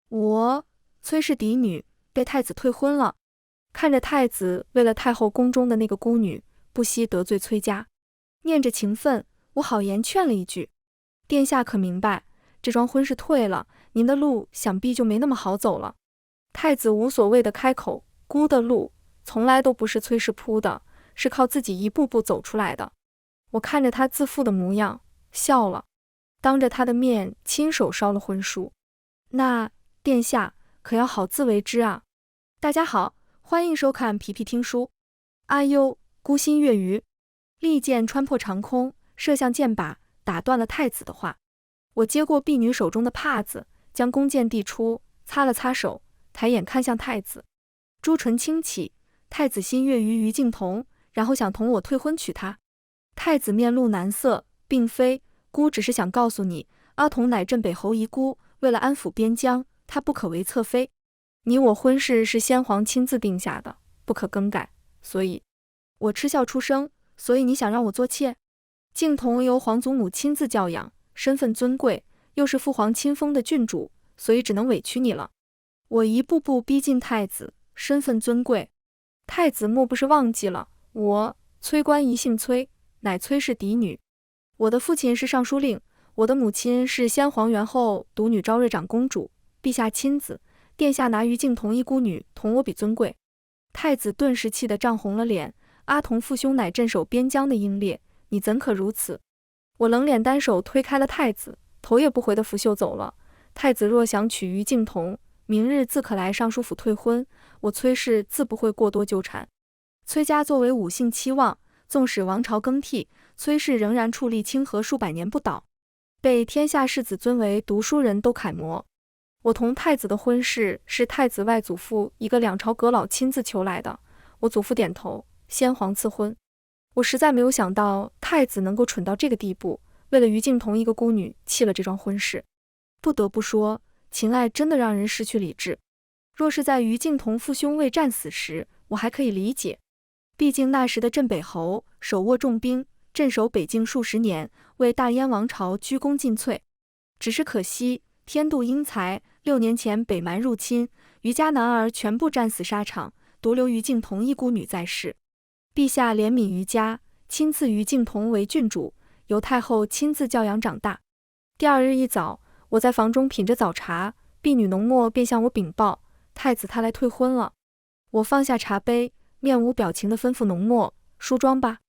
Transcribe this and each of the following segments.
我崔氏嫡女被太子退婚了，看着太子为了太后宫中的那个孤女，不惜得罪崔家，念着情分，我好言劝了一句：殿下可明白，这桩婚事退了，您的路想必就没那么好走了。太子无所谓的开口，孤的路从来都不是崔氏铺的，是靠自己一步步走出来的。我看着他自负的模样，笑了，当着他的面亲手烧了婚书。那殿下可要好自为之啊！大家好，欢迎收看皮皮听书。阿优孤心越余，利剑穿破长空，射向箭靶，打断了太子的话。我接过婢女手中的帕子，将弓箭递出，擦了擦手，抬眼看向太子，朱唇轻启。太子心悦于于敬彤，然后想同我退婚娶她。太子面露难色，并非，孤只是想告诉你，阿童乃镇北侯遗孤，为了安抚边疆，他不可为侧妃。你我婚事是先皇亲自定下的，不可更改，所以我嗤笑出声。所以你想让我做妾？敬彤由皇祖母亲自教养，身份尊贵，又是父皇亲封的郡主，所以只能委屈你了。我一步步逼近太子，身份尊贵，太子莫不是忘记了，我崔官仪姓崔，乃崔氏嫡女。我的父亲是尚书令，我的母亲是先皇元后独女昭瑞长公主，陛下亲子，殿下拿于敬彤一孤女，同我比尊贵。太子顿时气得涨红了脸，阿童父兄乃镇守边疆的英烈，你怎可如此？我冷脸单手推开了太子，头也不回的拂袖走了。太子若想娶于敬彤，明日自可来尚书府退婚，我崔氏自不会过多纠缠。崔家作为武姓期望，纵使王朝更替，崔氏仍然矗立清河数百年不倒，被天下士子尊为读书人都楷模。我同太子的婚事是太子外祖父一个两朝阁老亲自求来的，我祖父点头，先皇赐婚。我实在没有想到太子能够蠢到这个地步，为了于敬彤一个孤女弃了这桩婚事。不得不说，情爱真的让人失去理智。若是在于敬彤父兄未战死时，我还可以理解，毕竟那时的镇北侯手握重兵，镇守北境数十年，为大燕王朝鞠躬尽瘁。只是可惜天妒英才，6年前北蛮入侵，于家男儿全部战死沙场，独留于敬彤一孤女在世。陛下怜悯于家，亲赐于敬彤为郡主，由太后亲自教养长大。第二日一早，我在房中品着早茶，婢女浓墨便向我禀报，太子他来退婚了。我放下茶杯，面无表情地吩咐浓墨，梳妆吧，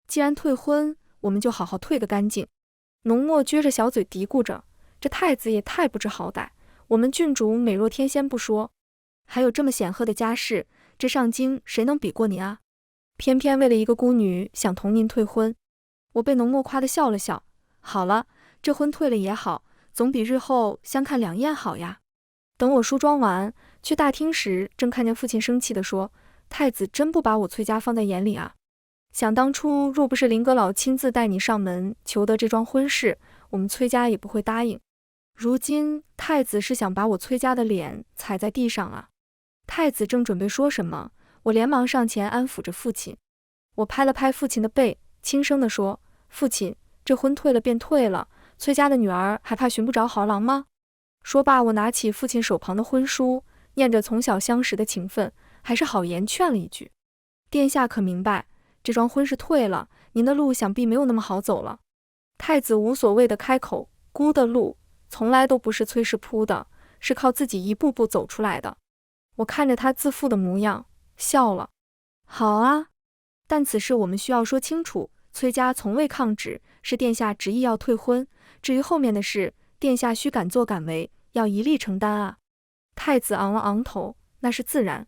既然退婚，我们就好好退个干净。浓墨撅着小嘴嘀咕着，这太子也太不知好歹，我们郡主美若天仙不说，还有这么显赫的家世，这上京谁能比过您啊？偏偏为了一个孤女想同您退婚。我被浓墨夸得笑了笑，好了，这婚退了也好，总比日后相看两厌好呀。等我梳妆完去大厅时，正看见父亲生气地说，太子真不把我崔家放在眼里啊。想当初若不是林阁老亲自带你上门求得这桩婚事，我们崔家也不会答应。如今太子是想把我崔家的脸踩在地上啊。太子正准备说什么，我连忙上前安抚着父亲。我拍了拍父亲的背，轻声地说，父亲，这婚退了便退了，崔家的女儿还怕寻不着好郎吗？说罢，我拿起父亲手旁的婚书，念着从小相识的情分，还是好言劝了一句，殿下可明白，这桩婚事退了，您的路想必没有那么好走了。太子无所谓的开口，孤的路从来都不是崔氏铺的，是靠自己一步步走出来的。我看着他自负的模样，笑了。好啊，但此事我们需要说清楚，崔家从未抗旨，是殿下执意要退婚，至于后面的事，殿下需敢作敢为，要一力承担啊。太子昂了昂头，那是自然。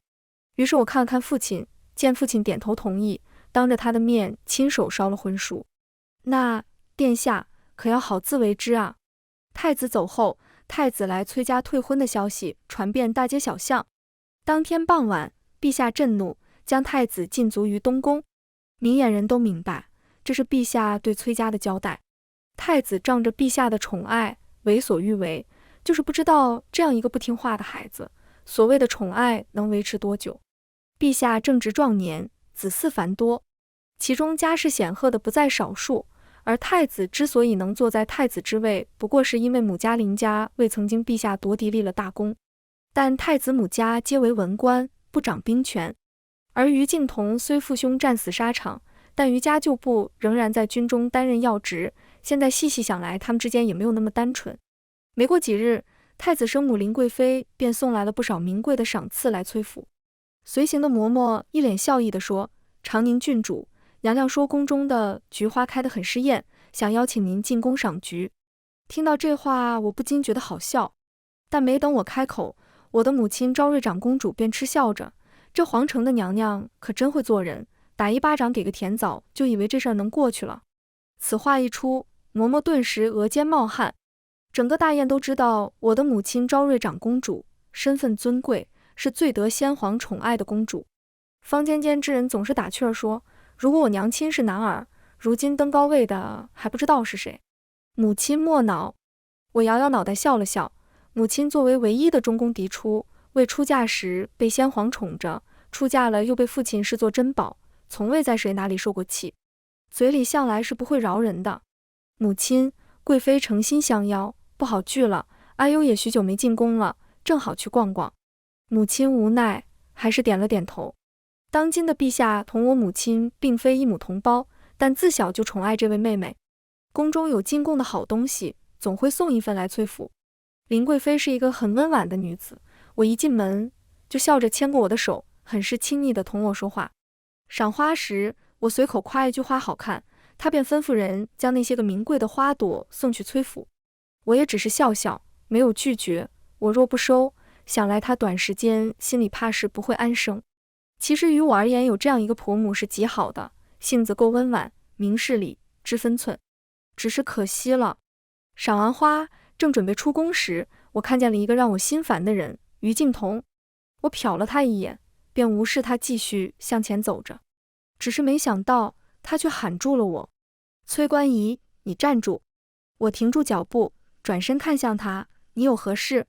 于是我看了看父亲，见父亲点头同意，当着他的面亲手烧了婚书。那殿下可要好自为之啊。太子走后，太子来崔家退婚的消息传遍大街小巷。当天傍晚，陛下震怒，将太子禁足于东宫。明眼人都明白，这是陛下对崔家的交代。太子仗着陛下的宠爱，为所欲为，就是不知道这样一个不听话的孩子，所谓的宠爱能维持多久。陛下正值壮年，子嗣繁多，其中家世显赫的不在少数，而太子之所以能坐在太子之位，不过是因为母家林家未曾经陛下夺嫡立了大功。但太子母家皆为文官，不掌兵权。而于敬同虽父兄战死沙场，但于家旧部仍然在军中担任要职。现在细细想来，他们之间也没有那么单纯。没过几日，太子生母林贵妃便送来了不少名贵的赏赐来崔府。随行的嬷嬷一脸笑意地说：“长宁郡主，娘娘说宫中的菊花开得很是艳，想邀请您进宫赏菊。”听到这话，我不禁觉得好笑，但没等我开口，我的母亲昭瑞长公主便嗤笑着：“这皇城的娘娘可真会做人，打一巴掌给个甜枣，就以为这事儿能过去了。”此话一出，嬷嬷顿时额间冒汗。整个大宴都知道我的母亲昭瑞长公主身份尊贵，是最得先皇宠爱的公主。坊间之人总是打趣儿说，如果我娘亲是男儿，如今登高位的还不知道是谁。母亲莫恼，我摇摇脑袋笑了笑。母亲作为唯一的中宫嫡出，未出嫁时被先皇宠着，出嫁了又被父亲视作珍宝，从未在谁哪里受过气，嘴里向来是不会饶人的。母亲，贵妃诚心相邀，不好拒了。阿优也许久没进宫了，正好去逛逛。母亲无奈，还是点了点头。当今的陛下同我母亲并非一母同胞，但自小就宠爱这位妹妹。宫中有进贡的好东西，总会送一份来崔府。林贵妃是一个很温婉的女子，我一进门就笑着牵过我的手，很是亲昵地同我说话。赏花时，我随口夸一句花好看，她便吩咐人将那些个名贵的花朵送去崔府。我也只是笑笑，没有拒绝。我若不收，想来她短时间心里怕是不会安生。其实于我而言，有这样一个婆母是极好的，性子够温婉，明事理，知分寸。只是可惜了。赏完花，正准备出宫时，我看见了一个让我心烦的人，于敬同。我瞟了他一眼，便无视他，继续向前走着。只是没想到，他却喊住了我：“崔官仪，你站住！”我停住脚步，转身看向他：“你有何事？”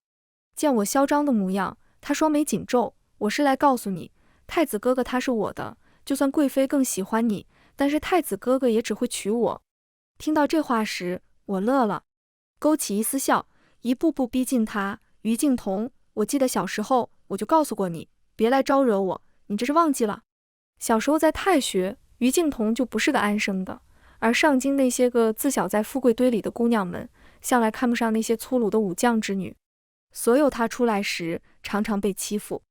见我嚣张的模样，他双眉紧皱：“我是来告诉你，太子哥哥他是我的，就算贵妃更喜欢你，但是太子哥哥也只会娶我。”听到这话时，我乐了，勾起一丝笑，一步步逼近他。于敬同，我记得小时候我就告诉过你，别来招惹我，你这是忘记了？小时候在太学，于敬同就不是个安生的，而上京那些个自小在富贵堆里的姑娘们，向来看不上那些粗鲁的武将之女，所有他出来时，常常被欺负，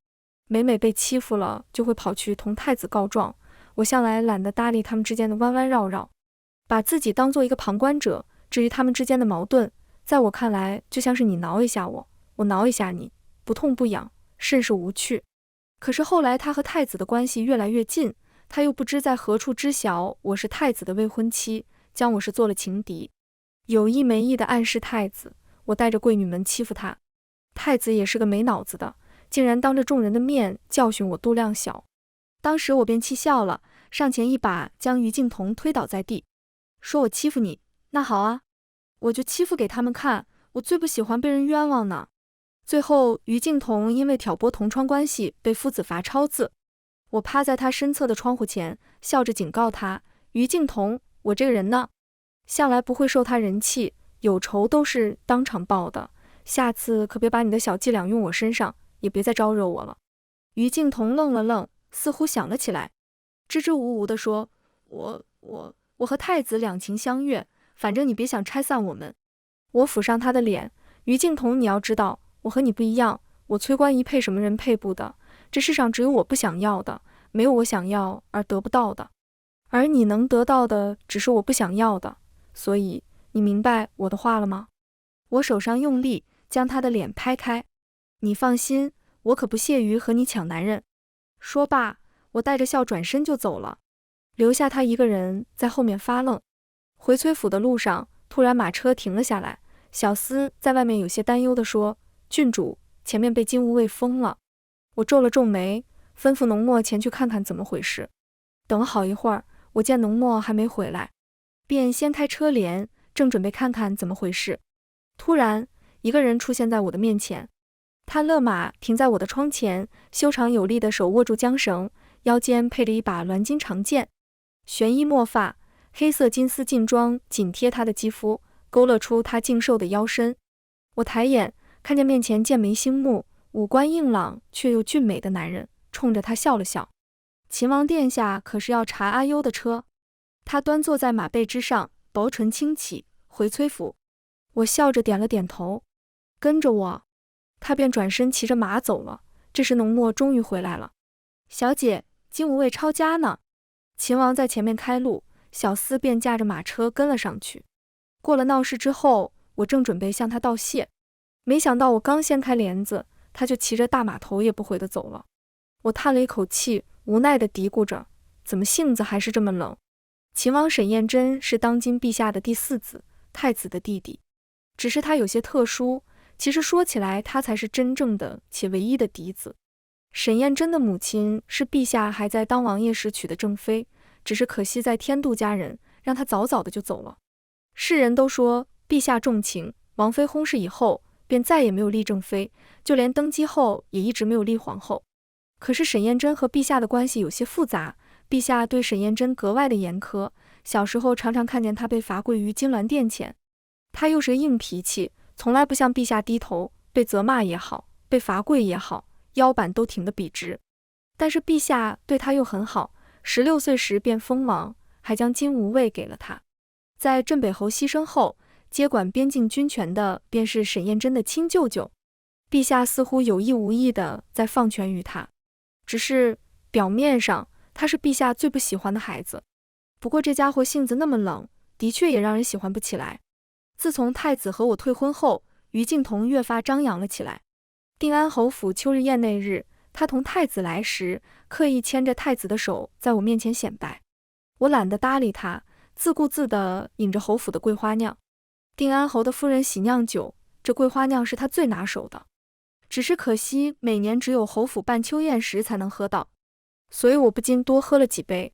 每被欺负了，就会跑去同太子告状。我向来懒得搭理他们之间的弯弯绕绕，把自己当做一个旁观者。至于他们之间的矛盾，在我看来，就像是你挠一下我，我挠一下你，不痛不痒，甚是无趣。可是后来他和太子的关系越来越近，他又不知在何处知晓我是太子的未婚妻，将我是做了情敌，有意没意地暗示太子，我带着贵女们欺负他。太子也是个没脑子的，竟然当着众人的面教训我度量小。当时我便气笑了，上前一把将于敬同推倒在地，说我欺负你，那好啊，我就欺负给他们看，我最不喜欢被人冤枉呢。最后于敬同因为挑拨同窗关系被夫子罚抄字，我趴在他身侧的窗户前，笑着警告他：于敬同，我这个人呢，向来不会受他人气，有仇都是当场报的，下次可别把你的小伎俩用我身上，也别再招惹我了。于敬同愣了愣，似乎想了起来，支支吾吾地说：我和太子两情相悦，反正你别想拆散我们。我抚上他的脸：于敬同，你要知道，我和你不一样，我崔官仪配什么人配不的，这世上只有我不想要的，没有我想要而得不到的，而你能得到的只是我不想要的，所以你明白我的话了吗？我手上用力将他的脸拍开：你放心，我可不屑于和你抢男人。说罢，我带着笑转身就走了，留下他一个人在后面发愣。回崔府的路上，突然马车停了下来，小厮在外面有些担忧地说：郡主，前面被金吾卫封了。我皱了皱眉，吩咐浓墨前去看看怎么回事。等了好一会儿，我见浓墨还没回来，便掀开车帘，正准备看看怎么回事，突然一个人出现在我的面前。他勒马停在我的窗前，修长有力的手握住缰绳，腰间配着一把鸾金长剑，悬衣墨发，黑色金丝劲装紧贴他的肌肤，勾勒出他劲瘦的腰身。我抬眼看见面前剑眉星目，五官硬朗却又俊美的男人，冲着他笑了笑。秦王殿下可是要查阿优的车？他端坐在马背之上，薄唇轻启，回崔府。我笑着点了点头。跟着我。他便转身骑着马走了。这时浓墨终于回来了。小姐，金吾卫抄家呢。秦王在前面开路，小厮便驾着马车跟了上去。过了闹市之后，我正准备向他道谢，没想到我刚掀开帘子，他就骑着大马头也不回地走了。我叹了一口气，无奈地嘀咕着，怎么性子还是这么冷。秦王沈彦真是当今陛下的第四子，太子的弟弟，只是他有些特殊，其实说起来他才是真正的且唯一的嫡子。沈彦真的母亲是陛下还在当王爷时娶的正妃，只是可惜在天妒佳人，让他早早的就走了。世人都说陛下重情，王妃薨逝以后便再也没有立正妃，就连登基后也一直没有立皇后。可是沈彦真和陛下的关系有些复杂，陛下对沈彦真格外的严苛，小时候常常看见他被罚跪于金銮殿前。他又是个硬脾气，从来不向陛下低头，被责骂也好，被罚跪也好，腰板都挺得笔直。但是陛下对他又很好，16岁时便封王，还将金吾卫给了他。在镇北侯牺牲后，接管边境军权的便是沈彦真的亲舅舅。陛下似乎有意无意的在放权于他，只是表面上他是陛下最不喜欢的孩子。不过这家伙性子那么冷，的确也让人喜欢不起来。自从太子和我退婚后，于敬同越发张扬了起来。定安侯府秋日宴那日，他同太子来时，刻意牵着太子的手在我面前显摆。我懒得搭理他，自顾自地饮着侯府的桂花酿。定安侯的夫人喜酿酒，这桂花酿是他最拿手的，只是可惜每年只有侯府办秋宴时才能喝到，所以我不禁多喝了几杯。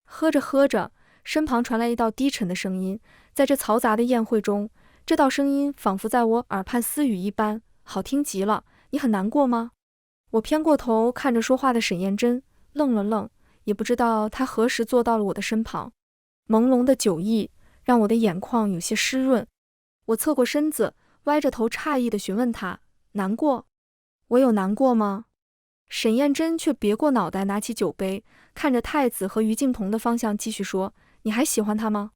喝着喝着，身旁传来一道低沉的声音，在这嘈杂的宴会中，这道声音仿佛在我耳畔私语一般，好听极了。你很难过吗？我偏过头看着说话的沈彦真，愣了愣，也不知道他何时坐到了我的身旁。朦胧的酒意让我的眼眶有些湿润。我侧过身子，歪着头诧异地询问他，难过？我有难过吗？沈彦真却别过脑袋，拿起酒杯，看着太子和于敬同的方向继续说，你还喜欢他吗？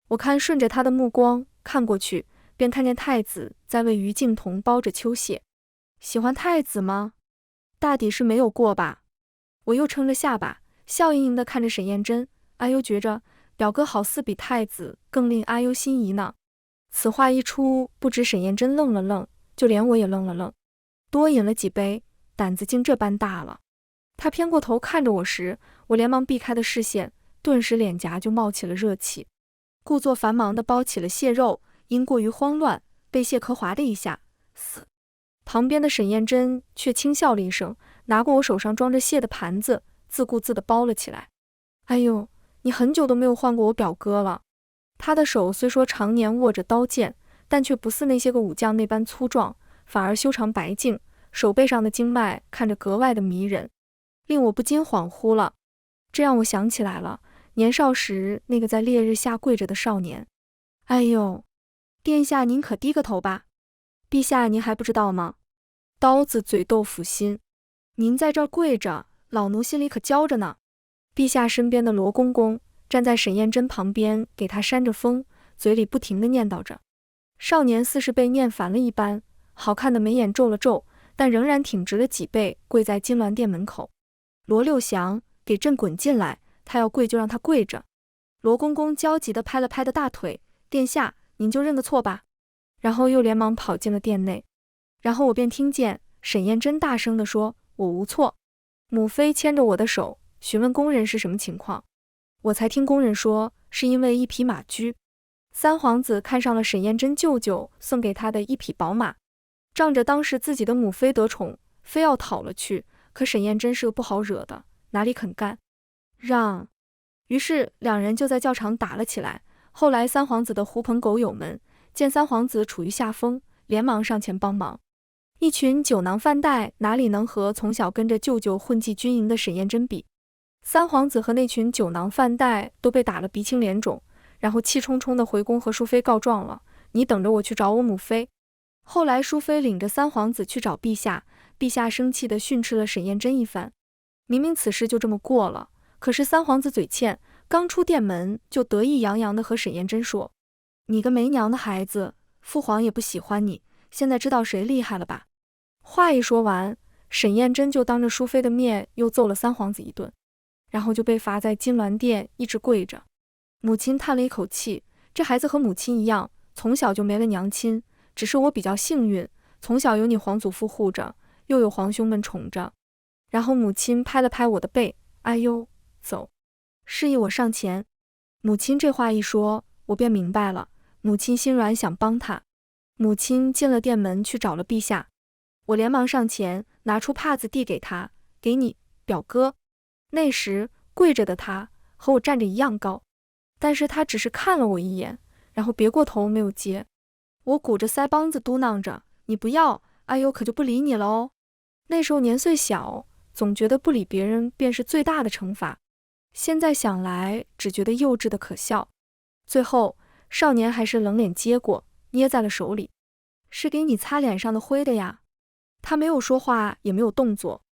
我看顺着他的目光看过去，便看见太子在为于敬同包着秋蟹。喜欢太子吗？大抵是没有过吧。我又撑着下巴，笑盈盈地看着沈彦真，阿优觉着表哥好似比太子更令阿优心仪呢。此话一出，不止沈彦真愣了愣，就连我也愣了愣。多饮了几杯，胆子竟这般大了。他偏过头看着我时，我连忙避开的视线，顿时脸颊就冒起了热气。故作繁忙地包起了蟹肉，因过于慌乱，被蟹壳划的一下，死。旁边的沈彦真却轻笑了一声，拿过我手上装着蟹的盘子，自顾自地包了起来。哎呦，你很久都没有换过我表哥了。他的手虽说常年握着刀剑，但却不似那些个武将那般粗壮，反而修长白净，手背上的经脉看着格外的迷人，令我不禁恍惚了。这让我想起来了年少时那个在烈日下跪着的少年。哎呦，殿下您可低个头吧。陛下您还不知道吗？刀子嘴豆腐心，您在这儿跪着，老奴心里可焦着呢。陛下身边的罗公公站在沈彦真旁边，给他扇着风，嘴里不停地念叨着。少年似是被念烦了一般，好看的眉眼皱了皱，但仍然挺直了脊背，跪在金銮殿门口。罗六祥，给朕滚进来，他要跪就让他跪着。罗公公焦急地拍了拍的大腿，殿下您就认个错吧。然后又连忙跑进了殿内。然后我便听见沈彦真大声地说，我无错。母妃牵着我的手，询问工人是什么情况。我才听工人说，是因为一匹马驹。三皇子看上了沈彦真舅舅送给他的一匹宝马，仗着当时自己的母妃得宠，非要讨了去。可沈彦真是个不好惹的，哪里肯干，让。于是两人就在教场打了起来。后来三皇子的狐朋狗友们见三皇子处于下风，连忙上前帮忙。一群酒囊饭袋哪里能和从小跟着舅舅混迹军营的沈彦真比？三皇子和那群酒囊饭袋都被打了鼻青脸肿，然后气冲冲地回宫和淑妃告状了，你等着我去找我母妃。后来淑妃领着三皇子去找陛下，陛下生气地训斥了沈燕珍一番。明明此事就这么过了，可是三皇子嘴欠，刚出殿门就得意洋洋地和沈燕珍说：“你个没娘的孩子，父皇也不喜欢你，现在知道谁厉害了吧？”话一说完，沈燕珍就当着淑妃的面又揍了三皇子一顿，然后就被罚在金銮殿一直跪着。母亲叹了一口气，这孩子和母亲一样，从小就没了娘亲，只是我比较幸运，从小有你皇祖父护着，又有皇兄们宠着。然后母亲拍了拍我的背，哎呦，走，示意我上前。母亲这话一说，我便明白了，母亲心软想帮她。母亲进了殿门去找了陛下，我连忙上前拿出帕子递给他，给你，表哥。那时跪着的他和我站着一样高，但是他只是看了我一眼，然后别过头没有接。我鼓着腮帮子嘟囔着，你不要，哎呦可就不理你了哦。那时候年岁小，总觉得不理别人便是最大的惩罚，现在想来只觉得幼稚的可笑。最后少年还是冷脸接过，捏在了手里，是给你擦脸上的灰的呀。他没有说话也没有动作，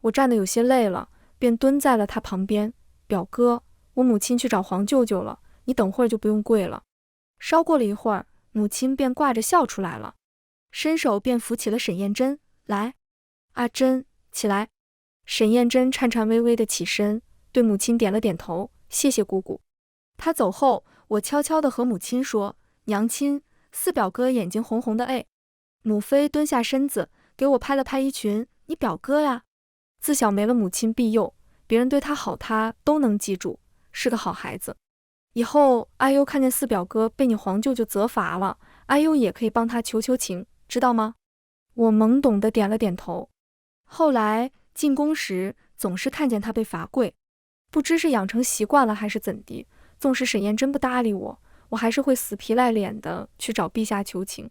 我站得有些累了，便蹲在了他旁边。表哥，我母亲去找黄舅舅了，你等会儿就不用跪了。稍过了一会儿，母亲便挂着笑出来了，伸手便扶起了沈燕珍，来，阿珍，起来。沈燕珍颤颤巍巍地起身，对母亲点了点头，谢谢姑姑。她走后，我悄悄地和母亲说，娘亲，四表哥眼睛红红的哎。母妃蹲下身子，给我拍了拍衣裙，你表哥呀。自小没了母亲庇佑，别人对他好他都能记住，是个好孩子。以后阿优看见四表哥被你皇舅舅责罚了，阿优也可以帮他求求情，知道吗？我懵懂地点了点头。后来进宫时总是看见他被罚跪，不知是养成习惯了还是怎地，纵使沈燕真不搭理我，我还是会死皮赖脸的去找陛下求情。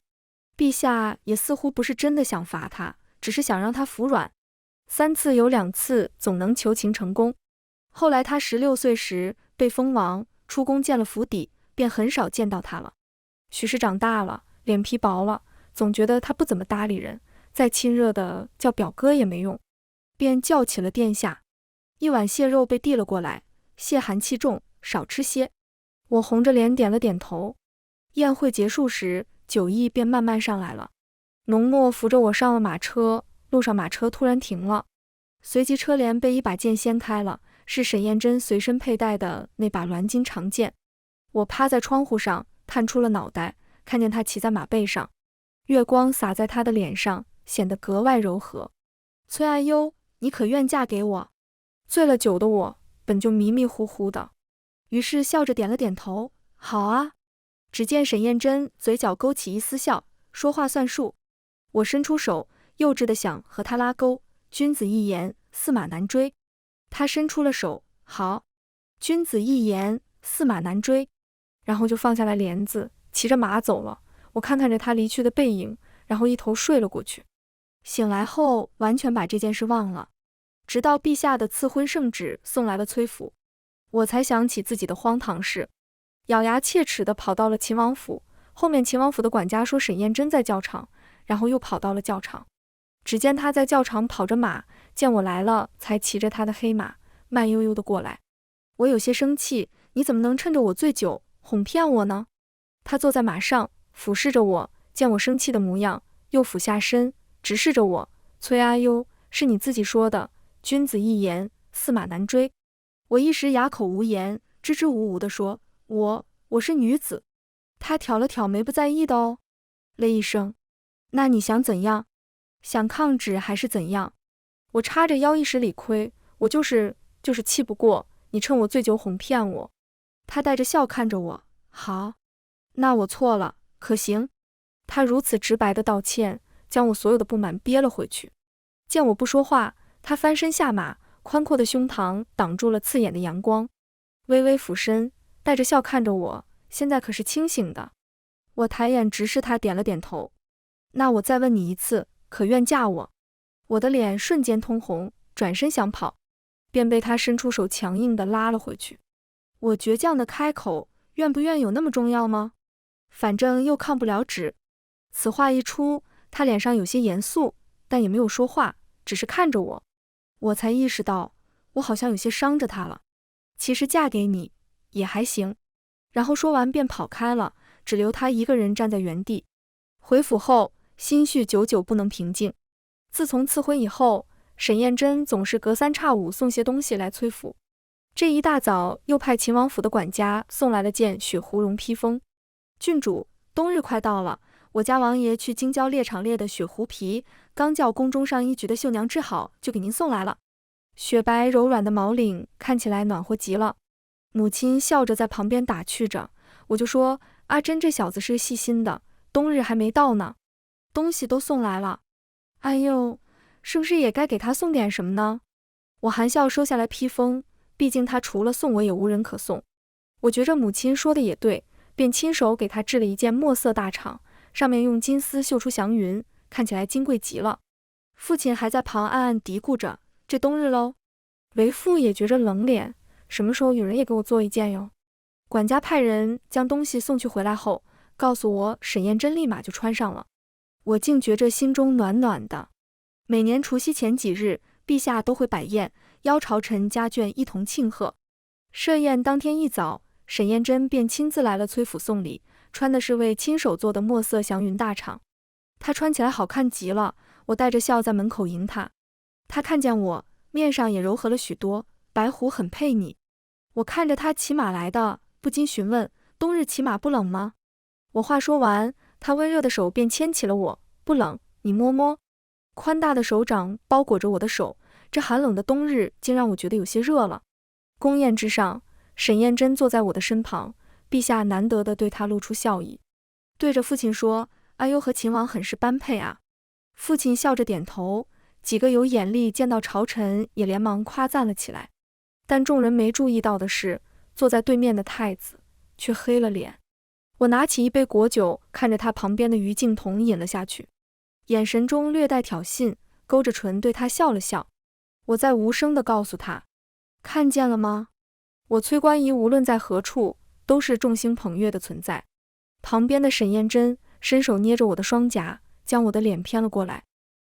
陛下也似乎不是真的想罚他，只是想让他服软。3次有2次总能求情成功。后来他16岁时被封王，出宫见了府邸，便很少见到他了。许是长大了，脸皮薄了，总觉得他不怎么搭理人，再亲热的叫表哥也没用，便叫起了殿下。一碗蟹肉被递了过来，蟹寒气重，少吃些。我红着脸点了点头。宴会结束时，酒意便慢慢上来了。浓墨扶着我上了马车，路上马车突然停了，随即车帘被一把剑掀开了，是沈燕珍随身佩戴的那把鸾金长剑。我趴在窗户上，探出了脑袋，看见他骑在马背上，月光洒在他的脸上，显得格外柔和。崔爱优，你可愿嫁给我？醉了酒的我本就迷迷糊糊的，于是笑着点了点头，好啊。只见沈燕珍嘴角勾起一丝笑，说话算数。我伸出手，幼稚的想和他拉钩，君子一言，驷马难追。他伸出了手，好，君子一言，驷马难追。然后就放下来帘子，骑着马走了。我看着他离去的背影，然后一头睡了过去。醒来后完全把这件事忘了，直到陛下的赐婚圣旨送来了崔府，我才想起自己的荒唐事，咬牙切齿地跑到了秦王府。后面秦王府的管家说沈燕珍在教场，然后又跑到了教场。只见他在教场跑着马，见我来了，才骑着他的黑马慢悠悠地过来。我有些生气，你怎么能趁着我醉酒哄骗我呢？他坐在马上，俯视着我，见我生气的模样，又俯下身直视着我。崔阿优，是你自己说的，君子一言，驷马难追。我一时哑口无言，支支吾吾地说，我是女子。他挑了挑眉，不在意的哦，了一声，那你想怎样？想抗旨还是怎样？我叉着腰一时理亏，我就是气不过你趁我醉酒哄骗我。他带着笑看着我，好，那我错了，可行？他如此直白的道歉，将我所有的不满憋了回去。见我不说话，他翻身下马，宽阔的胸膛挡住了刺眼的阳光，微微俯身，带着笑看着我，现在可是清醒的。我抬眼直视他，点了点头。那我再问你一次，可愿嫁我？我的脸瞬间通红，转身想跑，便被他伸出手强硬地拉了回去。我倔强地开口，愿不愿有那么重要吗？反正又抗不了旨。此话一出，他脸上有些严肃，但也没有说话，只是看着我。我才意识到，我好像有些伤着她了。其实嫁给你也还行。然后说完便跑开了，只留他一个人站在原地。回府后，心绪久久不能平静。自从赐婚以后，沈燕珍总是隔三差五送些东西来崔府。这一大早，又派秦王府的管家送来了件雪狐绒披风。郡主，冬日快到了，我家王爷去京郊猎场猎的雪狐皮，刚叫宫中上衣局的绣娘织好，就给您送来了。雪白柔软的毛领看起来暖和极了。母亲笑着在旁边打趣着，我就说阿珍这小子是个细心的，冬日还没到呢，东西都送来了。哎呦，是不是也该给他送点什么呢？我含笑收下来披风，毕竟他除了送我也无人可送。我觉着母亲说的也对，便亲手给他制了一件墨色大氅，上面用金丝绣出祥云，看起来金贵极了。父亲还在旁暗暗嘀咕着，这冬日喽。为父也觉着冷脸，什么时候有人也给我做一件哟？管家派人将东西送去回来后，告诉我沈燕珍立马就穿上了。我竟觉着心中暖暖的。每年除夕前几日，陛下都会摆宴，邀朝臣家眷一同庆贺。设宴当天一早，沈燕珍便亲自来了崔府送礼，穿的是为亲手做的墨色祥云大氅。她穿起来好看极了，我带着笑在门口迎她。她看见我，面上也柔和了许多，白狐很配你。我看着她骑马来的，不禁询问，冬日骑马不冷吗？我话说完，她温热的手便牵起了我，不冷，你摸摸。宽大的手掌包裹着我的手，这寒冷的冬日竟让我觉得有些热了。宫宴之上，沈燕珍坐在我的身旁，陛下难得地对她露出笑意，对着父亲说，阿优和秦王很是般配啊。父亲笑着点头，几个有眼力见到朝臣也连忙夸赞了起来。但众人没注意到的是，坐在对面的太子却黑了脸。我拿起一杯果酒，看着他旁边的于敬彤饮了下去，眼神中略带挑衅，勾着唇对他笑了笑。我在无声地告诉他，看见了吗？我崔观仪无论在何处，都是众星捧月的存在。旁边的沈燕珍伸手捏着我的双颊，将我的脸偏了过来，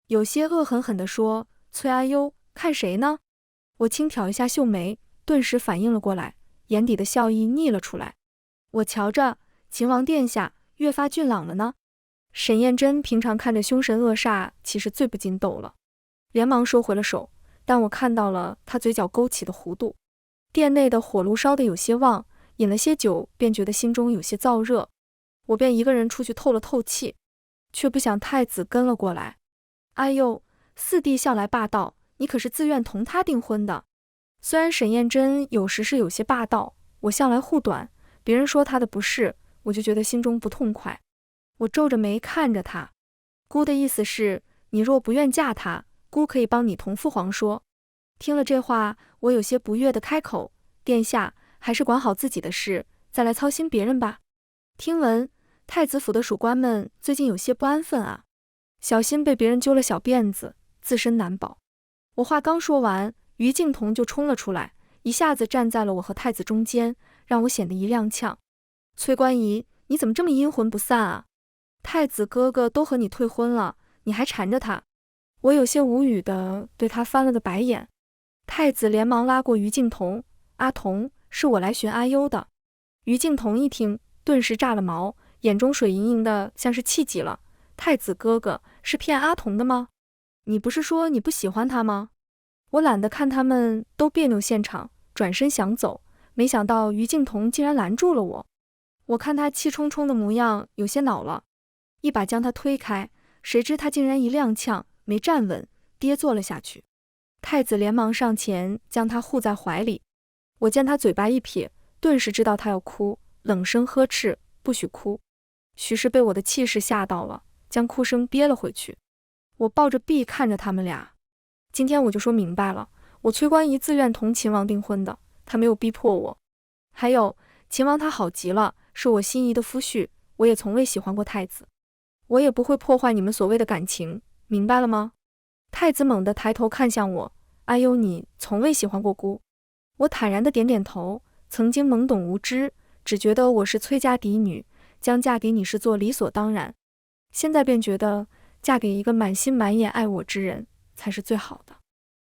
有些恶狠狠地说，崔阿优，看谁呢？我轻挑一下秀眉，顿时反应了过来，眼底的笑意溢了出来。我瞧着，秦王殿下越发俊朗了呢。沈燕珍平常看着凶神恶煞，其实最不禁逗了，连忙收回了手，但我看到了他嘴角勾起的弧度。殿内的火炉烧得有些旺，饮了些酒，便觉得心中有些燥热，我便一个人出去透了透气，却不想太子跟了过来。哎呦，四弟向来霸道，你可是自愿同他订婚的。虽然沈燕珍有时是有些霸道，我向来护短，别人说他的不是，我就觉得心中不痛快。我皱着眉看着他，姑的意思是，你若不愿嫁他，姑可以帮你同父皇说。听了这话，我有些不悦地开口，殿下还是管好自己的事，再来操心别人吧。听闻太子府的属官们最近有些不安分啊，小心被别人揪了小辫子，自身难保。我话刚说完，于敬彤就冲了出来，一下子站在了我和太子中间，让我显得一踉跄。崔观仪，你怎么这么阴魂不散啊？太子哥哥都和你退婚了，你还缠着他。我有些无语的对他翻了个白眼。太子连忙拉过于敬彤，阿童，是我来寻阿优的。于敬彤一听，顿时炸了毛，眼中水盈盈的，像是气急了。太子哥哥是骗阿童的吗？你不是说你不喜欢他吗？我懒得看他们都别扭现场，转身想走，没想到于敬彤竟然拦住了我。我看他气冲冲的模样，有些恼了，一把将他推开，谁知他竟然一踉跄，没站稳，跌坐了下去。太子连忙上前将他护在怀里，我见他嘴巴一撇，顿时知道他要哭，冷声呵斥，不许哭。许是被我的气势吓到了，将哭声憋了回去。我抱着臂看着他们俩，今天我就说明白了，我崔观仪自愿同秦王订婚的，他没有逼迫我。还有，秦王他好极了，是我心仪的夫婿，我也从未喜欢过太子，我也不会破坏你们所谓的感情，明白了吗？太子猛地抬头看向我，阿优，你从未喜欢过姑？我坦然地点点头，曾经懵懂无知，只觉得我是崔家嫡女，将嫁给你是做理所当然，现在便觉得嫁给一个满心满眼爱我之人才是最好的。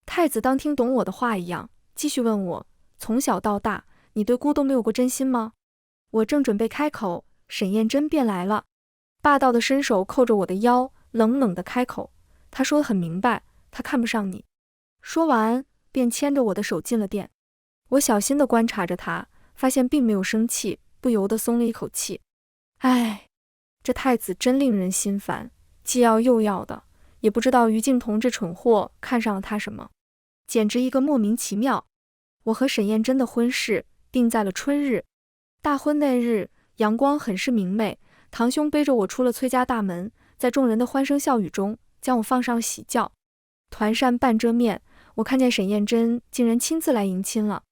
太子当听懂我的话一样，继续问我，从小到大，你对姑都没有过真心吗？我正准备开口，沈燕珍便来了，霸道的伸手扣着我的腰，冷冷的开口，他说得很明白，他看不上你。说完，便牵着我的手进了店。我小心地观察着他，发现并没有生气，不由得松了一口气。唉，这太子真令人心烦，既要又要的，也不知道于静彤这蠢货看上了他什么，简直一个莫名其妙。我和沈燕珍的婚事定在了春日。大婚那日，阳光很是明媚，堂兄背着我出了崔家大门，在众人的欢声笑语中，将我放上了喜轿。团扇半遮面，我看见沈燕珍竟然亲自来迎亲了。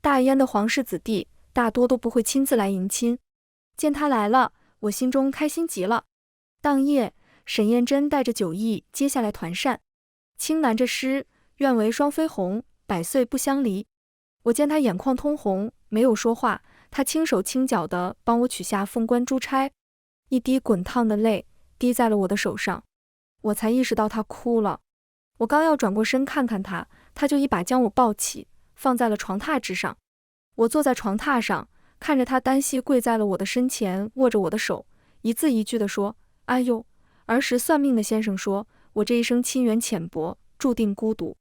大燕的皇室子弟大多都不会亲自来迎亲，见他来了，我心中开心极了。当夜，沈燕珍带着酒意接下来团扇，轻喃着诗，愿为双飞鸿，百岁不相离。我见他眼眶通红，没有说话，他轻手轻脚地帮我取下凤冠珠钗，一滴滚烫的泪滴在了我的手上，我才意识到他哭了。我刚要转过身看看他，他就一把将我抱起，放在了床榻之上。我坐在床榻上，看着他单膝跪在了我的身前，握着我的手，一字一句地说：哎呦，儿时算命的先生说，我这一生亲缘浅薄，注定孤独。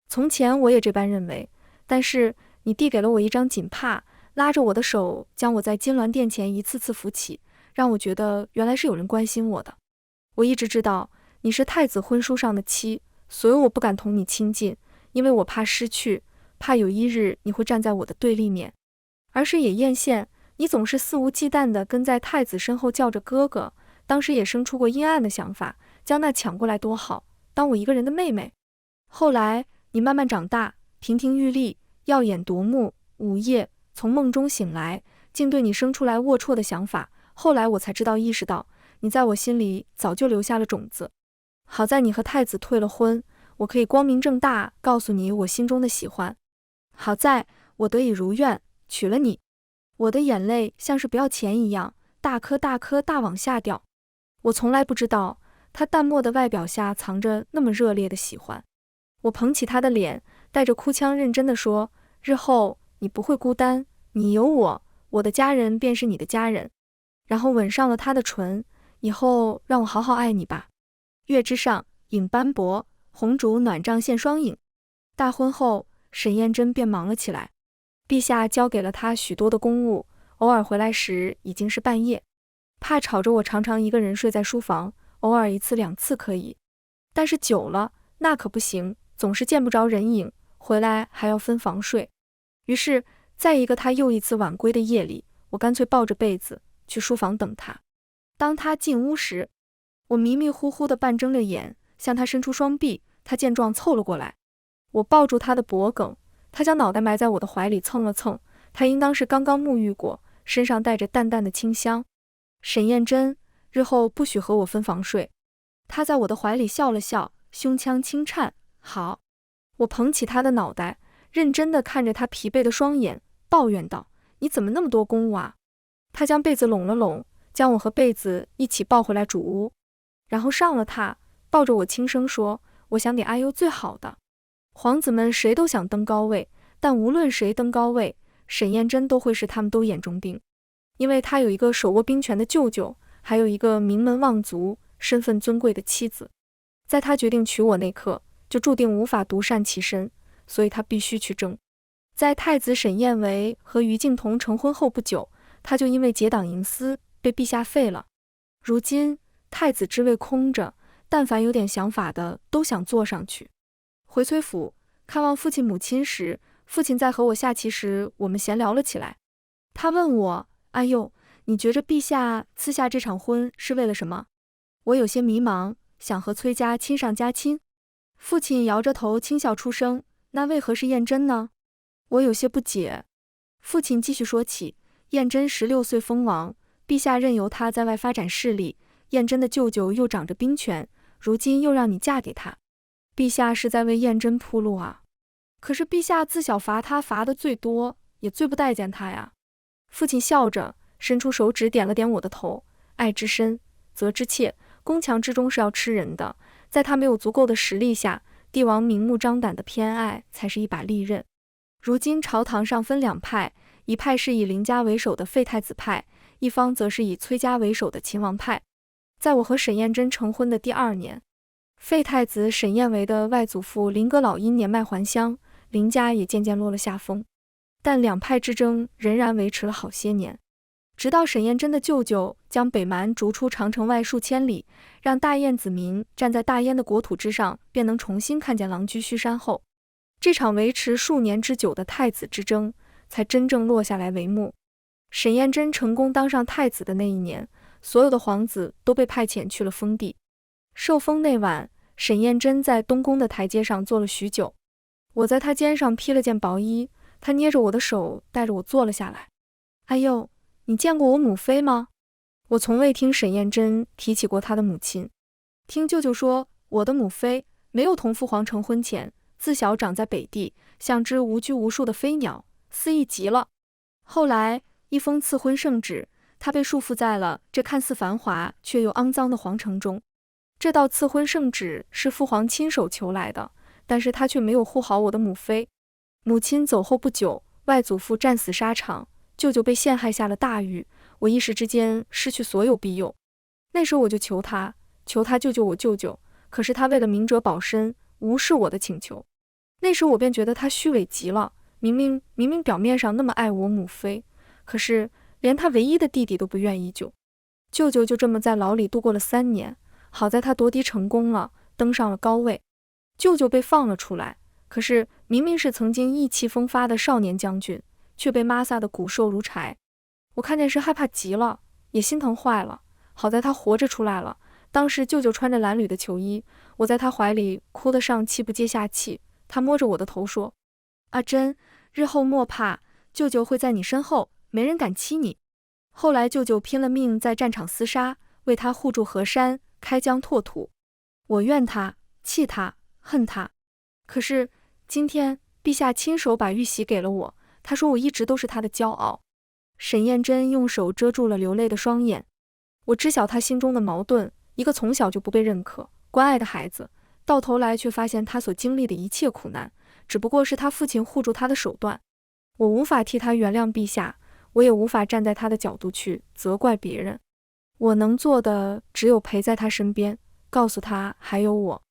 从前我也这般认为，但是你递给了我一张锦帕，拉着我的手，将我在金銮殿前一次次扶起，让我觉得原来是有人关心我的。我一直知道你是太子婚书上的妻，所以我不敢同你亲近，因为我怕失去，怕有一日你会站在我的对立面。而是也艳羡你总是肆无忌惮地跟在太子身后叫着哥哥，当时也生出过阴暗的想法，将那抢过来多好，当我一个人的妹妹。后来你慢慢长大，亭亭玉立，耀眼夺目，午夜从梦中醒来，竟对你生出来龌龊的想法。后来我才意识到，你在我心里早就留下了种子。好在你和太子退了婚，我可以光明正大告诉你我心中的喜欢。好在我得以如愿，娶了你。我的眼泪像是不要钱一样，大颗大颗大往下掉。我从来不知道，他淡漠的外表下藏着那么热烈的喜欢。我捧起他的脸，带着哭腔认真地说，日后你不会孤单，你有我，我的家人便是你的家人。然后吻上了他的唇，以后让我好好爱你吧。月之上，影斑驳，红烛暖帐现双影。大婚后，沈燕珍便忙了起来。陛下交给了他许多的公务，偶尔回来时已经是半夜，怕吵着我，常常一个人睡在书房，偶尔一次两次可以，但是久了那可不行，总是见不着人影，回来还要分房睡。于是在一个他又一次晚归的夜里，我干脆抱着被子去书房等他。当他进屋时，我迷迷糊糊地半睁着眼，向他伸出双臂，他见状凑了过来，我抱住他的脖颈，他将脑袋埋在我的怀里蹭了蹭，他应当是刚刚沐浴过，身上带着淡淡的清香。沈燕珍，日后不许和我分房睡。他在我的怀里笑了笑，胸腔轻颤。好。我捧起他的脑袋，认真地看着他疲惫的双眼，抱怨道，你怎么那么多公务啊？他将被子拢了拢，将我和被子一起抱回来主屋，然后上了榻，抱着我轻声说，我想给阿优最好的。皇子们谁都想登高位，但无论谁登高位，沈燕珍都会是他们都眼中钉，因为他有一个手握兵权的舅舅，还有一个名门望族、身份尊贵的妻子。在他决定娶我那刻，就注定无法独善其身，所以他必须去争。在太子沈彦维和于静彤成婚后不久，他就因为结党营私被陛下废了。如今太子之位空着，但凡有点想法的都想坐上去。回崔府看望父亲母亲时，父亲在和我下棋时，我们闲聊了起来。他问我，哎呦，你觉着陛下赐下这场婚是为了什么？我有些迷茫，想和崔家亲上加亲。父亲摇着头轻笑出声，那为何是燕珍呢？我有些不解。父亲继续说起，燕珍16岁封王，陛下任由她在外发展势力，燕珍的舅舅又掌着兵权，如今又让你嫁给他，陛下是在为燕珍铺路啊。可是陛下自小罚他罚的最多，也最不待见他呀。父亲笑着伸出手指点了点我的头，爱之深责之切，宫墙之中是要吃人的，在他没有足够的实力下，帝王明目张胆的偏爱才是一把利刃。如今朝堂上分两派，一派是以林家为首的废太子派，一方则是以崔家为首的秦王派。在我和沈燕珍成婚的第2年，废太子沈燕维的外祖父林阁老因年迈还乡，林家也渐渐落了下风。但两派之争仍然维持了好些年，直到沈燕珍的舅舅将北蛮逐出长城外数千里，让大燕子民站在大燕的国土之上，便能重新看见狼居胥山后，这场维持数年之久的太子之争才真正落下来帷幕。沈燕珍成功当上太子的那一年，所有的皇子都被派遣去了封地。受封那晚，沈燕珍在东宫的台阶上坐了许久，我在她肩上披了件薄衣，她捏着我的手带着我坐了下来。哎呦，你见过我母妃吗？我从未听沈燕珍提起过她的母亲，听舅舅说，我的母妃没有同父皇成婚前，自小长在北地，像只无拘无束的飞鸟，肆意极了。后来一封赐婚圣旨，她被束缚在了这看似繁华却又肮脏的皇城中。这道赐婚圣旨是父皇亲手求来的，但是他却没有护好我的母妃。母亲走后不久，外祖父战死沙场，舅舅被陷害下了大狱，我一时之间失去所有庇佑。那时我就求他救救我舅舅，可是他为了明哲保身，无视我的请求。那时我便觉得他虚伪极了，明明表面上那么爱我母妃，可是连他唯一的弟弟都不愿意救。舅舅就这么在牢里度过了3年，好在他夺嫡成功了，登上了高位。舅舅被放了出来，可是明明是曾经意气风发的少年将军，却被妈撒得骨瘦如柴。我看见时害怕极了，也心疼坏了，好在他活着出来了。当时舅舅穿着褴褛的囚衣，我在他怀里哭得上气不接下气。他摸着我的头说，阿珍，日后莫怕，舅舅会在你身后，没人敢欺你。后来舅舅拼了命在战场厮杀，为他护住河山，开疆拓土。我怨他，气他，恨他，可是今天陛下亲手把玉玺给了我，他说我一直都是他的骄傲。沈燕珍用手遮住了流泪的双眼。我知晓他心中的矛盾，一个从小就不被认可关爱的孩子，到头来却发现他所经历的一切苦难只不过是他父亲护住他的手段。我无法替他原谅陛下，我也无法站在他的角度去责怪别人。我能做的只有陪在他身边，告诉他还有我，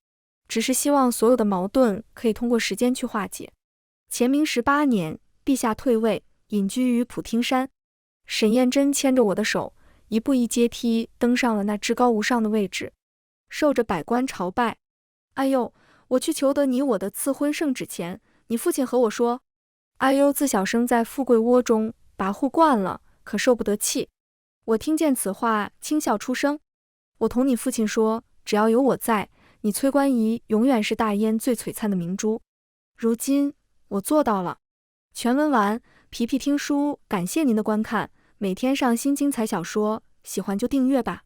只是希望所有的矛盾可以通过时间去化解。乾明18年，陛下退位，隐居于普听山。沈燕珍牵着我的手，一步一阶梯登上了那至高无上的位置，受着百官朝拜。哎呦，我去求得你我的赐婚圣旨前，你父亲和我说，哎呦自小生在富贵窝中，跋扈惯了，可受不得气。我听见此话，轻笑出声。我同你父亲说，只要有我在，你崔观仪永远是大燕最璀璨的明珠。如今我做到了。全文完，皮皮听书感谢您的观看，每天上新精彩小说，喜欢就订阅吧。